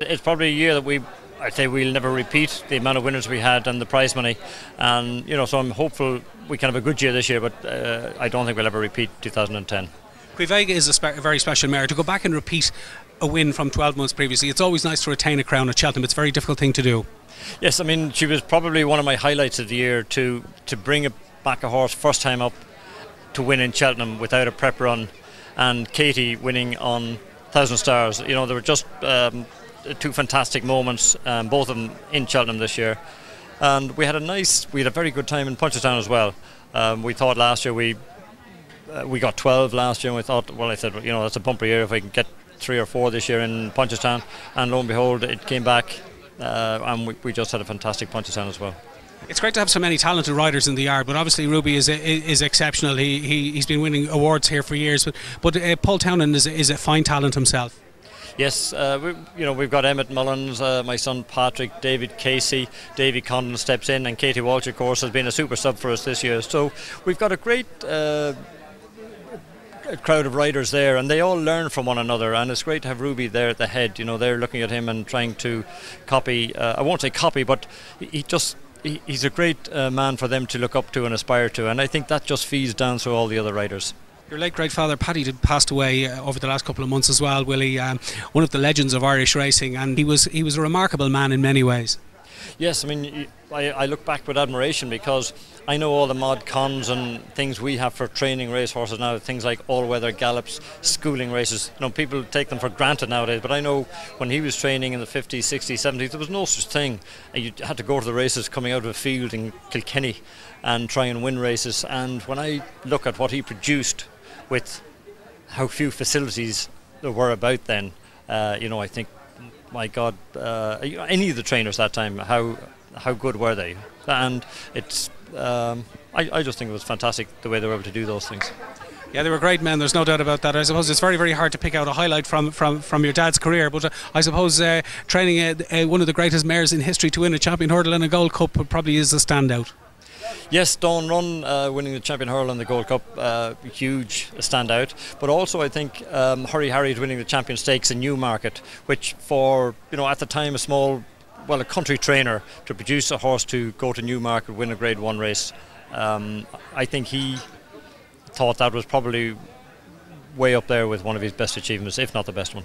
It's probably a year that I'd say we'll never repeat the amount of winners we had and the prize money, and so I'm hopeful we can have a good year this year, but I don't think we'll ever repeat 2010. Quivega is a very special mare. To go back and repeat a win from 12 months previously, it's always nice to retain a crown at Cheltenham. It's a very difficult thing to do. Yes, I mean, she was probably one of my highlights of the year to bring back a horse first time up to win in Cheltenham without a prep run, and Katie winning on 1,000 Stars. There were just two fantastic moments, both of them in Cheltenham this year, and we had a very good time in Punchestown as well. We thought last year we got 12 last year, and we thought, well, I said, that's a bumper year if I can get 3 or 4 this year in Punchestown, and lo and behold, it came back, and we just had a fantastic Punchestown as well. It's great to have so many talented riders in the yard, but obviously Ruby is exceptional. He's been winning awards here for years, but Paul Townend is a fine talent himself. Yes, we've got Willie Mullins, my son Patrick, David Casey, Davy Condon steps in, and Katie Walsh, of course, has been a super sub for us this year. So we've got a great crowd of riders there, and they all learn from one another, and it's great to have Ruby there at the head. They're looking at him and trying to copy, I won't say copy, but he's a great man for them to look up to and aspire to, and I think that just feeds down through all the other riders. Your late great father Paddy passed away over the last couple of months as well, Willie, one of the legends of Irish racing, and he was a remarkable man in many ways. Yes, I mean, I look back with admiration because I know all the mod cons and things we have for training racehorses now, things like all-weather gallops, schooling races. People take them for granted nowadays, but I know when he was training in the 50s, 60s, 70s, there was no such thing. You had to go to the races coming out of a field in Kilkenny and try and win races, and when I look at what he produced with how few facilities there were about then, I think, my God, any of the trainers that time, how good were they? And it's I just think it was fantastic the way they were able to do those things. Yeah, they were great men, there's no doubt about that. I suppose it's very, very hard to pick out a highlight from your dad's career, but I suppose training one of the greatest mares in history to win a Champion Hurdle and a Gold Cup probably is a standout. Yes, Dawn Run winning the Champion Hurl and the Gold Cup, huge standout. But also I think Hurry Harriet winning the Champion Stakes in Newmarket, which for, at the time a country trainer to produce a horse to go to Newmarket, win a Grade 1 race, I think he thought that was probably way up there with one of his best achievements, if not the best one.